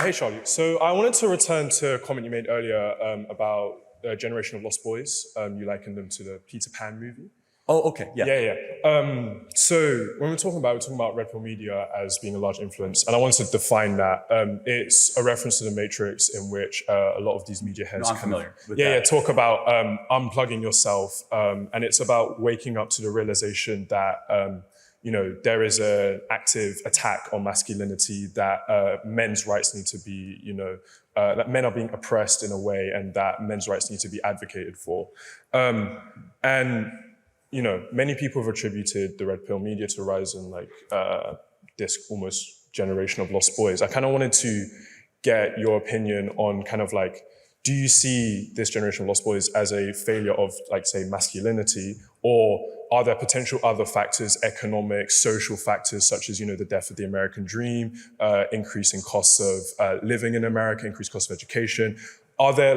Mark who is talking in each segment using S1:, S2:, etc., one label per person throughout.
S1: Hey, Charlie. So I wanted to return to a comment you made earlier about the generation of lost boys. You likened them to the Peter Pan movie.
S2: Oh, okay, yeah.
S1: Yeah. So when we're talking about Red Pill Media as being a large influence, and I wanted to define that. It's a reference to the Matrix in which a lot of these media heads
S2: I'm familiar with that.
S1: talk about unplugging yourself, and it's about waking up to the realization that there is an active attack on masculinity, that men's rights need to be, that men are being oppressed in a way, and that men's rights need to be advocated for. Many people have attributed the Red Pill Media to rise in this almost generation of lost boys. I kind of wanted to get your opinion on do you see this generation of lost boys as a failure of, say, masculinity, or are there potential other factors, economic, social factors, such as, the death of the American dream, increasing costs of living in America, increased costs of education? Are there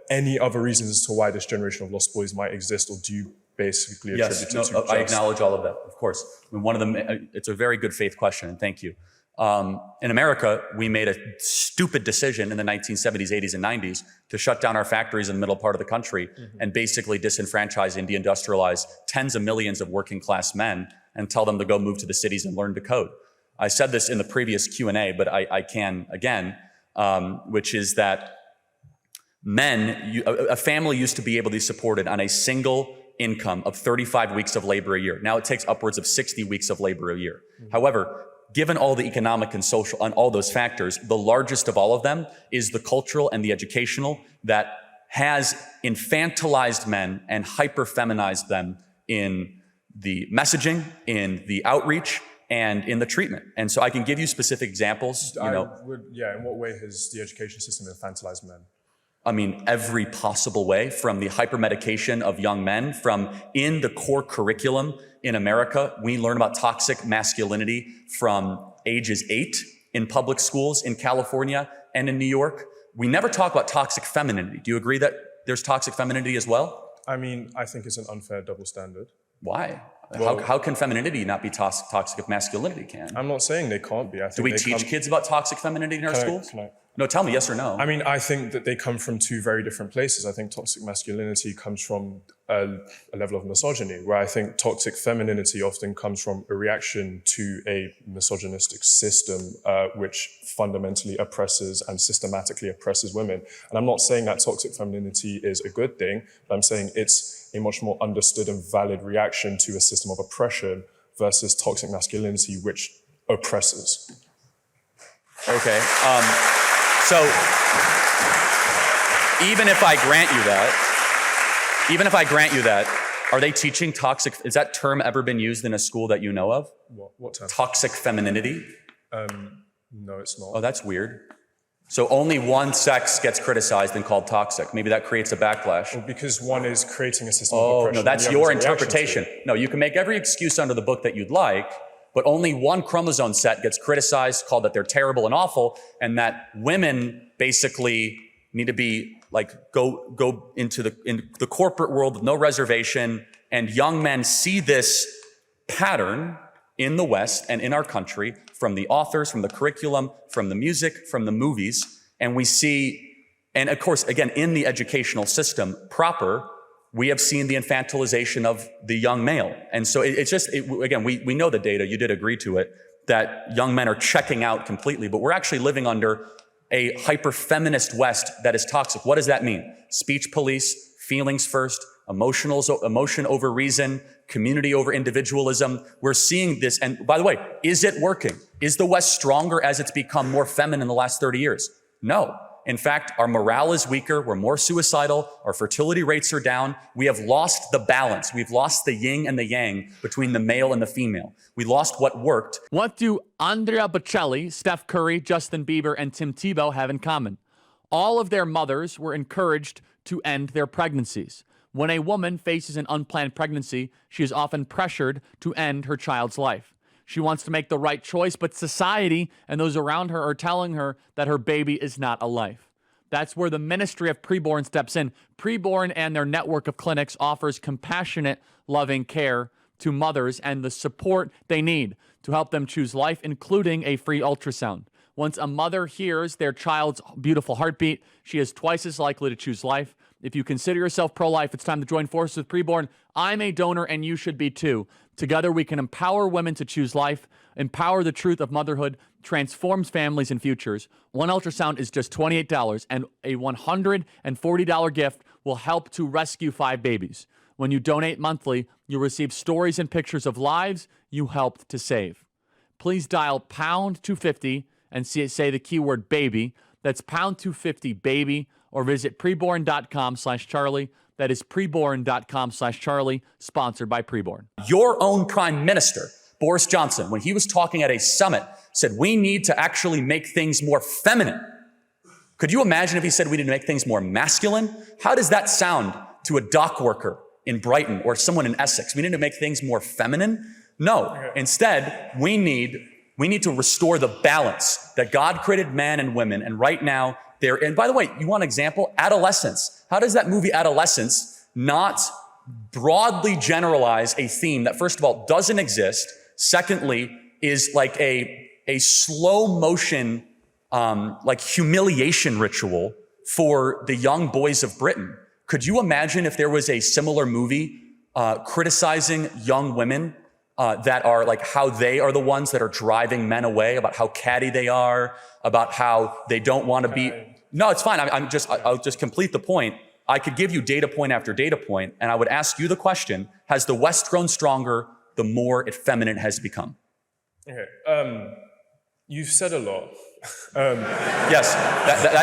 S1: any other reasons as to why this generation of lost boys might exist, or do you basically attribute it to
S2: I acknowledge all of that, of course. I mean, it's a very good faith question, and thank you. In America, we made a stupid decision in the 1970s, 80s, and 90s to shut down our factories in the middle part of the country and basically disenfranchise and deindustrialize tens of millions of working class men and tell them to go move to the cities and learn to code. I said this in the previous Q&A, but I can again, which is that a family used to be able to be supported on a single income of 35 weeks of labor a year. Now it takes upwards of 60 weeks of labor a year. However, given all the economic and social and all those factors, the largest of all of them is the cultural and the educational that has infantilized men and hyper-feminized them in the messaging, in the outreach, and in the treatment. And so I can give you specific examples.
S1: In what way has the education system infantilized men?
S2: I mean, every possible way, from the hypermedication of young men, from in the core curriculum in America, we learn about toxic masculinity from ages 8 in public schools in California and in New York. We never talk about toxic femininity. Do you agree that there's toxic femininity as well?
S1: I mean, I think it's an unfair double standard.
S2: Why? Well, how can femininity not be toxic if masculinity can?
S1: I'm not saying they can't be.
S2: Do we teach kids about toxic femininity in our schools? No, tell me yes or no.
S1: I mean, I think that they come from two very different places. I think toxic masculinity comes from a level of misogyny, where I think toxic femininity often comes from a reaction to a misogynistic system which fundamentally oppresses and systematically oppresses women. And I'm not saying that toxic femininity is a good thing, but I'm saying it's a much more understood and valid reaction to a system of oppression versus toxic masculinity, which oppresses.
S2: Okay. So even if I grant you that, are they teaching toxic? Is that term ever been used in a school that you know of?
S1: What term?
S2: Toxic femininity?
S1: No, it's not.
S2: Oh, that's weird. So only one sex gets criticized and called toxic. Maybe that creates a backlash.
S1: Well, because one is creating a system of oppression.
S2: Oh, no, that's your interpretation. No, you can make every excuse under the book that you'd like, but only one chromosome set gets criticized, called that they're terrible and awful, and that women basically need to be go into the corporate world with no reservation, and young men see this pattern in the West and in our country from the authors, from the curriculum, from the music, from the movies, and we see, and of course, again, in the educational system proper, we have seen the infantilization of the young male. And so again, we know the data, you did agree to it, that young men are checking out completely, but we're actually living under a hyper-feminist West that is toxic. What does that mean? Speech police, feelings first, emotion over reason, community over individualism. We're seeing this, and by the way, is it working? Is the West stronger as it's become more feminine in the last 30 years? No. In fact, our morale is weaker, we're more suicidal, our fertility rates are down, we have lost the balance, we've lost the yin and the yang between the male and the female. We lost what worked.
S3: What do Andrea Bocelli, Steph Curry, Justin Bieber, and Tim Tebow have in common? All of their mothers were encouraged to end their pregnancies. When a woman faces an unplanned pregnancy, she is often pressured to end her child's life. She wants to make the right choice, but society and those around her are telling her that her baby is not a life. That's where the Ministry of Preborn steps in. Preborn and their network of clinics offers compassionate, loving care to mothers and the support they need to help them choose life, including a free ultrasound. Once a mother hears their child's beautiful heartbeat, she is twice as likely to choose life. If you consider yourself pro-life, it's time to join forces with Preborn. I'm a donor, and you should be too. Together, we can empower women to choose life, empower the truth of motherhood, transforms families and futures. One ultrasound is just $28, and a $140 gift will help to rescue 5 babies. When you donate monthly, you'll receive stories and pictures of lives you helped to save. Please dial pound 250 and say the keyword baby. That's pound 250 baby, or visit preborn.com/Charlie. That is preborn.com/Charlie, sponsored by Preborn.
S2: Your own prime minister, Boris Johnson, when he was talking at a summit, said we need to actually make things more feminine. Could you imagine if he said we need to make things more masculine? How does that sound to a dock worker in Brighton or someone in Essex? We need to make things more feminine? No. Instead, we need to restore the balance that God created man and women, and right now, and by the way, you want an example? Adolescence. How does that movie Adolescence not broadly generalize a theme that, first of all, doesn't exist, secondly, is like a slow motion, like humiliation ritual for the young boys of Britain? Could you imagine if there was a similar movie criticizing young women that are like how they are the ones that are driving men away, about how catty they are, about how they don't want to be. No, it's fine. I'll just complete the point. I could give you data point after data point, and I would ask you the question, has the West grown stronger the more effeminate has become?
S1: Okay. You've said a lot.
S2: Yes,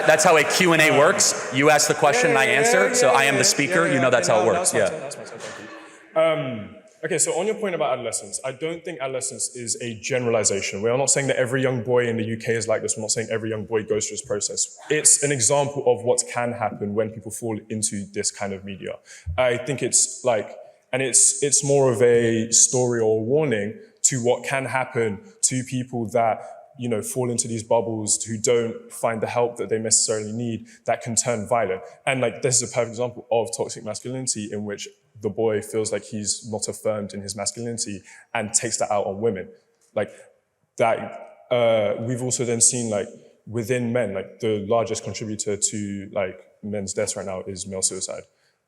S2: that's how a Q&A works. You ask the question and I answer, so I am the speaker. You know that's how it works.
S1: That's my thank you. Okay, so on your point about adolescence, I don't think adolescence is a generalization. We are not saying that every young boy in the UK is like this. We're not saying every young boy goes through this process. It's an example of what can happen when people fall into this kind of media. I think it's like, and it's more of a story or a warning to what can happen to people that, you know, fall into these bubbles, who don't find the help that they necessarily need, that can turn violent. And like, this is a perfect example of toxic masculinity, in which the boy feels like he's not affirmed in his masculinity and takes that out on women. Like that, we've also then seen like within men, like the largest contributor to like men's deaths right now is male suicide.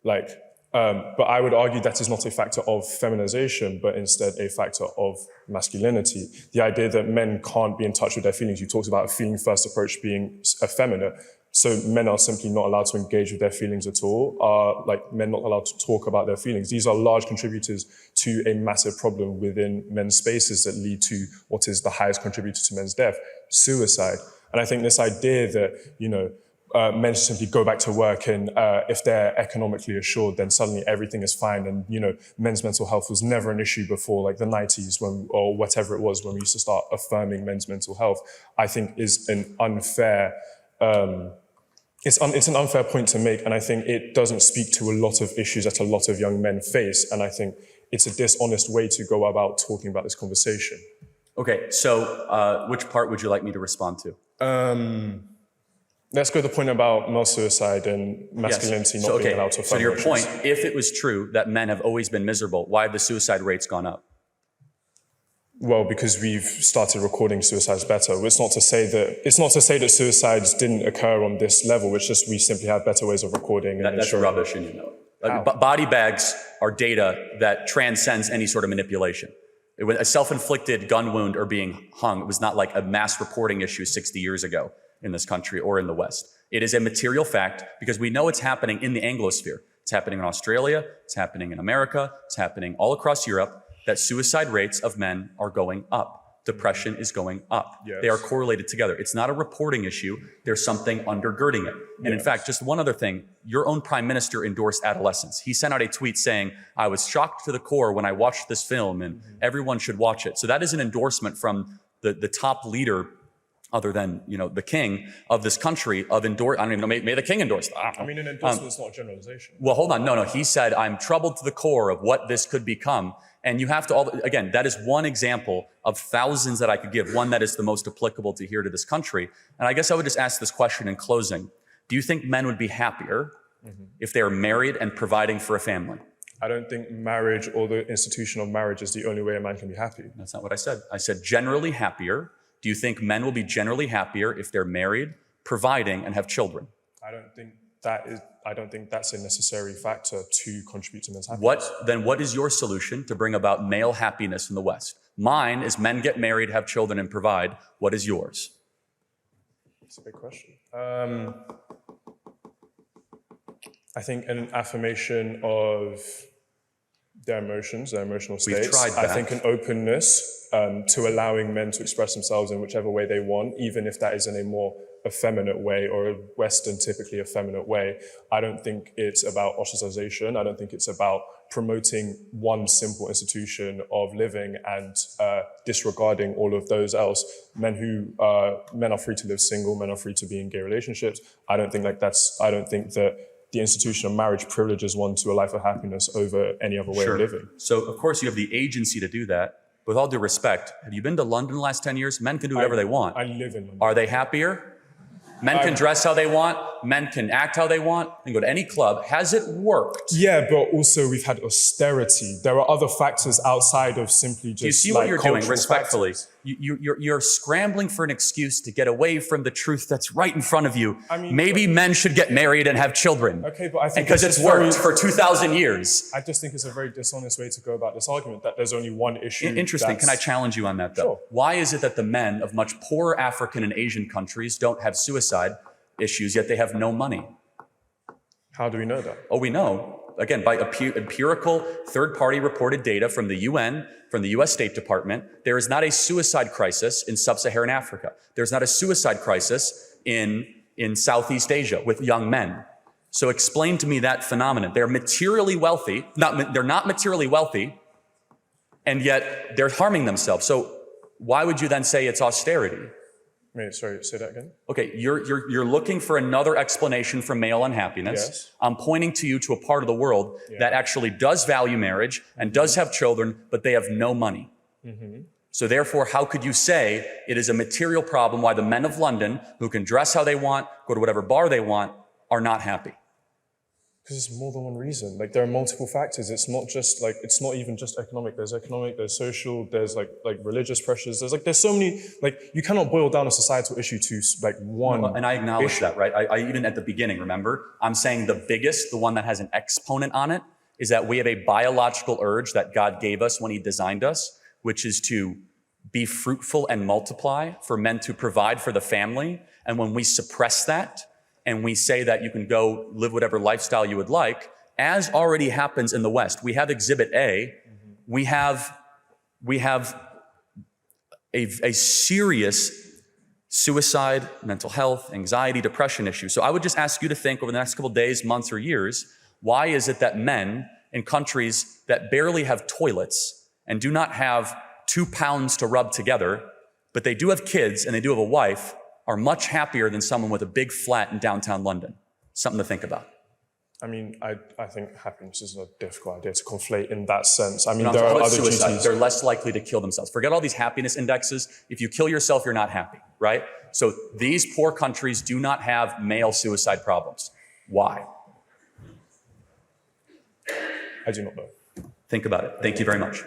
S1: Like, but I would argue that is not a factor of feminization, but instead a factor of masculinity. The idea that men can't be in touch with their feelings. You talked about a feeling first approach being effeminate. So men are simply not allowed to engage with their feelings at all. Like men not allowed to talk about their feelings. These are large contributors to a massive problem within men's spaces that lead to what is the highest contributor to men's death, suicide. And I think this idea that, you know, men simply go back to work and if they're economically assured, then suddenly everything is fine. And, you know, men's mental health was never an issue before like the 90s or whatever it was when we used to start affirming men's mental health, I think is an unfair, it's an unfair point to make. And I think it doesn't speak to a lot of issues that a lot of young men face. And I think it's a dishonest way to go about talking about this conversation.
S2: Okay, so which part would you like me to respond to?
S1: Let's go to the point about male suicide and masculinity not being allowed to affirm.
S2: So to your point, if it was true that men have always been miserable, why have the suicide rates gone up?
S1: Well, because we've started recording suicides better. It's not to say that suicides didn't occur on this level. It's just we simply have better ways of recording.
S2: That's rubbish, and you know it. Body bags are data that transcends any sort of manipulation. It was a self-inflicted gun wound or being hung. It was not like a mass reporting issue 60 years ago in this country or in the West. It is a material fact because we know it's happening in the Anglosphere. It's happening in Australia, it's happening in America, it's happening all across Europe, that suicide rates of men are going up. Depression is going up.
S1: Yes.
S2: They are correlated together. It's not a reporting issue. There's something undergirding it. And in fact, just one other thing, your own prime minister endorsed adolescence. He sent out a tweet saying, I was shocked to the core when I watched this film and everyone should watch it. So that is an endorsement from the top leader, other than, you know, the king of this country, of endorse. I don't even know, may the king endorse that.
S1: I mean, an endorsement is not a generalization.
S2: Well, hold on. No. He said, I'm troubled to the core of what this could become. And you have to, again, that is one example of thousands that I could give, one that is the most applicable to here to this country. And I guess I would just ask this question in closing. Do you think men would be happier if they are married and providing for a family?
S1: I don't think marriage or the institution of marriage is the only way a man can be happy.
S2: That's not what I said. I said generally happier Do you think men will be generally happier if they're married, providing, and have children?
S1: I don't think that's a necessary factor to contribute to men's happiness.
S2: What is your solution to bring about male happiness in the West? Mine is men get married, have children, and provide. What is yours?
S1: That's a big question. I think an affirmation of their emotions, their emotional states.
S2: We've tried that.
S1: I think an openness to allowing men to express themselves in whichever way they want, even if that is in a more effeminate way or a Western, typically effeminate way. I don't think it's about ostracization. I don't think it's about promoting one simple institution of living and disregarding all of those else. Men are free to live single, men are free to be in gay relationships. I don't think that the institution of marriage privileges one to a life of happiness over any other way of living.
S2: So of course you have the agency to do that. With all due respect, have you been to London the last 10 years? Men can do whatever they want.
S1: I live in London.
S2: Are they happier? Men can dress how they want. Men can act how they want. They can go to any club. Has it worked?
S1: Yeah, but also we've had austerity. There are other factors outside of simply just
S2: Do you see what you're doing, respectfully?
S1: Factors.
S2: You're scrambling for an excuse to get away from the truth that's right in front of you.
S1: I mean,
S2: maybe men should get married and have children.
S1: Okay, but I think
S2: because it's worked for 2,000 years.
S1: I just think it's a very dishonest way to go about this argument, that there's only one issue.
S2: Interesting. Can I challenge you on that, though?
S1: Sure.
S2: Why is it that the men of much poorer African and Asian countries don't have suicide issues, yet they have no money?
S1: How do we know that?
S2: Oh, we know. Again, by empirical third-party reported data from the UN, from the US State Department, there is not a suicide crisis in sub-Saharan Africa. There's not a suicide crisis in Southeast Asia with young men. So explain to me that phenomenon. They're materially wealthy, they're not materially wealthy, and yet they're harming themselves. So why would you then say it's austerity?
S1: Wait, sorry, say that again?
S2: Okay, you're looking for another explanation for male unhappiness.
S1: Yes.
S2: I'm pointing to you to a part of the world that actually does value marriage and does have children, but they have no money. So therefore, how could you say it is a material problem why the men of London, who can dress how they want, go to whatever bar they want, are not happy?
S1: Because it's more than one reason. Like, there are multiple factors. It's not even just economic. There's economic, there's social, there's like religious pressures. There's so many, you cannot boil down a societal issue to one.
S2: And I acknowledge that, right? I even at the beginning, remember, I'm saying the biggest, the one that has an exponent on it, is that we have a biological urge that God gave us when he designed us, which is to be fruitful and multiply, for men to provide for the family. And when we suppress that, and we say that you can go live whatever lifestyle you would like, as already happens in the West. We have Exhibit A. We have a serious suicide, mental health, anxiety, depression issue. So I would just ask you to think over the next couple of days, months, or years, why is it that men in countries that barely have toilets and do not have 2 pounds to rub together, but they do have kids and they do have a wife, are much happier than someone with a big flat in downtown London? Something to think about.
S1: I mean, I think happiness is a difficult idea to conflate in that sense. I mean,
S2: No,
S1: there are other
S2: suicide.
S1: duties.
S2: They're less likely to kill themselves. Forget all these happiness indexes. If you kill yourself, you're not happy, right? So these poor countries do not have male suicide problems. Why?
S1: I do not know.
S2: Think about it. Thank you very much.